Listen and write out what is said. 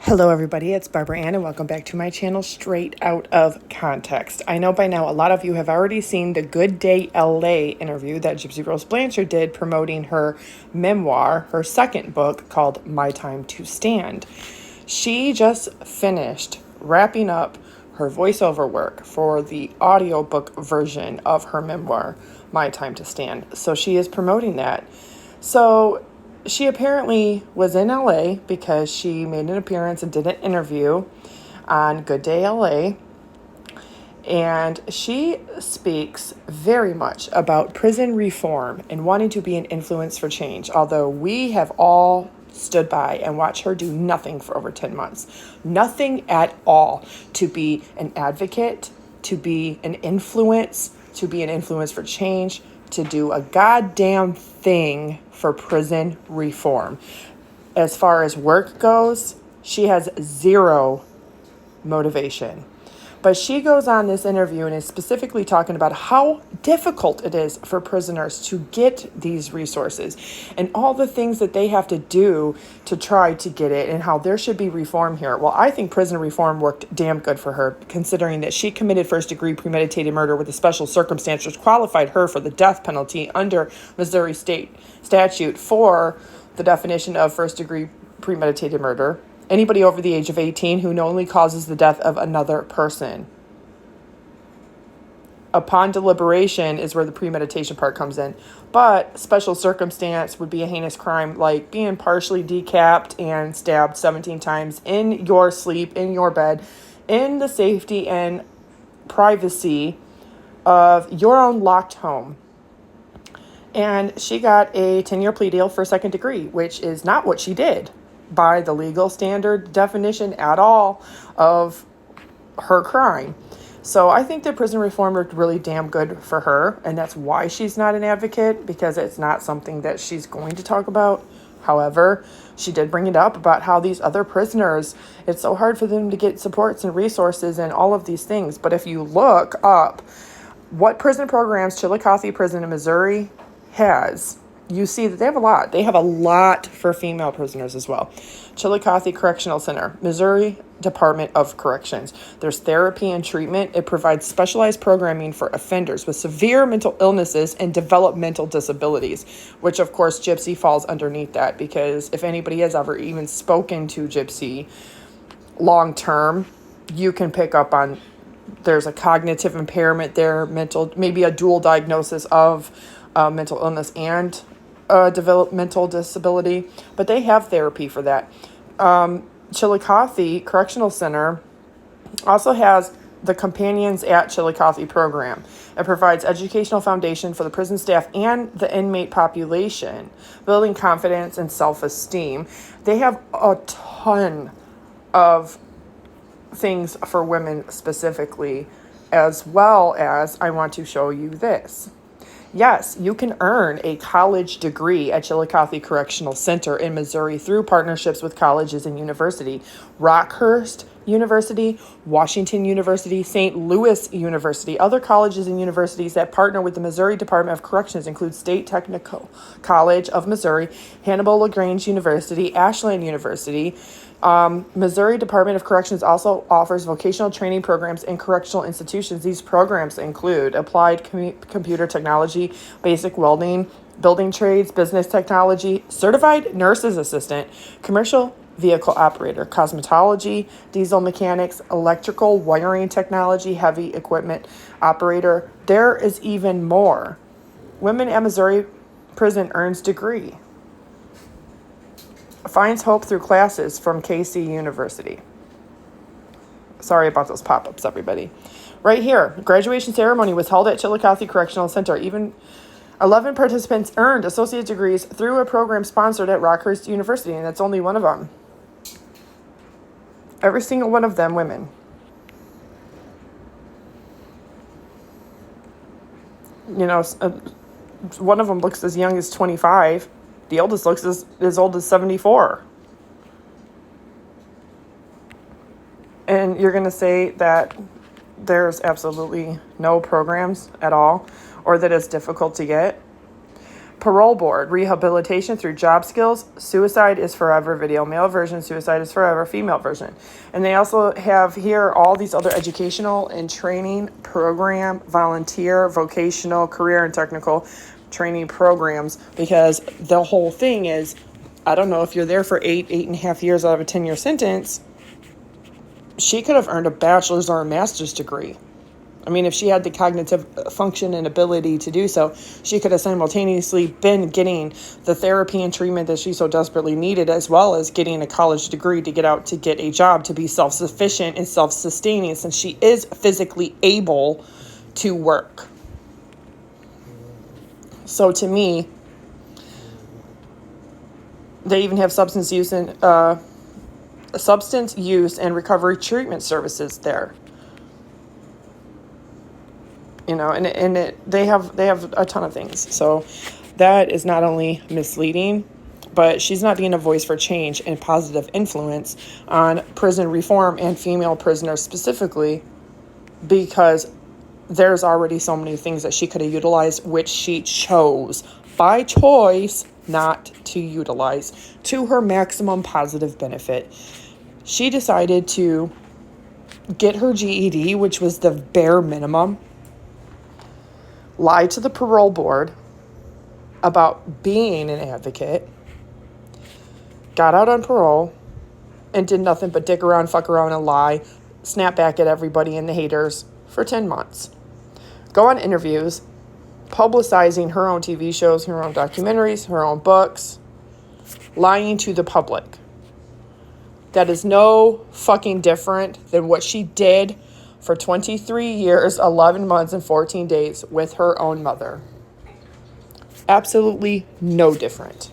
Hello everybody, it's Barbara Ann and welcome back to my channel Straight Out of Context. I know by now a lot of you have already seen the Good Day LA interview that Gypsy Rose Blanchard did promoting her memoir, her second book called My Time to Stand. She just finished wrapping up her voiceover work for the audiobook version of her memoir, My Time to Stand. So she is promoting that. So she apparently was in LA because she made an appearance and did an interview on Good Day LA. And she speaks very much about prison reform and wanting to be an influence for change, although we have all stood by and watched her do nothing for over 10 months. Nothing at all to be an advocate, to be an influence for change, to do a goddamn thing for prison reform. As far as work goes, she has zero motivation. But she goes on this interview and is specifically talking about how difficult it is for prisoners to get these resources and all the things that they have to do to try to get it and how there should be reform here. Well, I think prison reform worked damn good for her, considering that she committed first-degree premeditated murder with a special circumstance which qualified her for the death penalty under Missouri state statute for the definition of first-degree premeditated murder. Anybody over the age of 18 who knowingly causes the death of another person. Upon deliberation is where the premeditation part comes in. But special circumstance would be a heinous crime like being partially decapped and stabbed 17 times in your sleep, in your bed, in the safety and privacy of your own locked home. And she got a 10-year plea deal for second degree, which is not what she did by the legal standard definition at all of her crime. So I think that prison reform worked really damn good for her, and that's why she's not an advocate, because it's not something that she's going to talk about. However, she did bring it up about how these other prisoners, it's so hard for them to get supports and resources and all of these things. But if you look up what prison programs Chillicothe Prison in Missouri has, you see that they have a lot. They have a lot for female prisoners as well. Chillicothe Correctional Center, Missouri Department of Corrections. There's therapy and treatment. It provides specialized programming for offenders with severe mental illnesses and developmental disabilities, which of course Gypsy falls underneath that, because if anybody has ever even spoken to Gypsy long term, you can pick up on there's a cognitive impairment there, maybe a dual diagnosis of mental illness and developmental disability, but they have therapy for that. Chillicothe Correctional Center also has the Companions at Chillicothe program. It provides educational foundation for the prison staff and the inmate population, building confidence and self-esteem. They have a ton of things for women specifically, as well as I want to show you this. Yes, you can earn a college degree at Chillicothe Correctional Center in Missouri through partnerships with colleges and university. Rockhurst University, Washington University, St. Louis University. Other colleges and universities that partner with the Missouri Department of Corrections include State Technical College of Missouri, Hannibal LaGrange University, Ashland University. Missouri Department of Corrections also offers vocational training programs in correctional institutions. These programs include applied computer technology, basic welding, building trades, business technology, certified nurse's assistant, commercial vehicle operator, cosmetology, diesel mechanics, electrical wiring technology, heavy equipment operator. There is even more. Women at Missouri prison earns degree. Finds hope through classes from KC University. Sorry about those pop-ups, everybody. Right here, graduation ceremony was held at Chillicothe Correctional Center. Even 11 participants earned associate degrees through a program sponsored at Rockhurst University, and that's only one of them. Every single one of them women. You know, one of them looks as young as 25. The oldest looks as old as 74. And you're going to say that there's absolutely no programs at all, or that it's difficult to get? Parole board, rehabilitation through job skills, suicide is forever video, male version, suicide is forever, female version. And they also have here all these other educational and training program, volunteer, vocational, career, and technical training programs, because the whole thing is, I don't know, if you're there for 8.5 years out of a 10-year sentence, she could have earned a bachelor's or a master's degree. I mean, if she had the cognitive function and ability to do so, she could have simultaneously been getting the therapy and treatment that she so desperately needed, as well as getting a college degree to get out to get a job, to be self-sufficient and self-sustaining, since she is physically able to work. So to me, they even have substance use and recovery treatment services there. They have a ton of things. So that is not only misleading, but she's not being a voice for change and positive influence on prison reform and female prisoners specifically, because there's already so many things that she could have utilized, which she chose by choice not to utilize to her maximum positive benefit. She decided to get her GED, which was the bare minimum, lied to the parole board about being an advocate, got out on parole, and did nothing but dick around, fuck around, and lie, snap back at everybody and the haters for 10 months. Go on interviews, publicizing her own TV shows, her own documentaries, her own books, lying to the public. That is no fucking different than what she did for 23 years, 11 months, and 14 days with her own mother. Absolutely no different.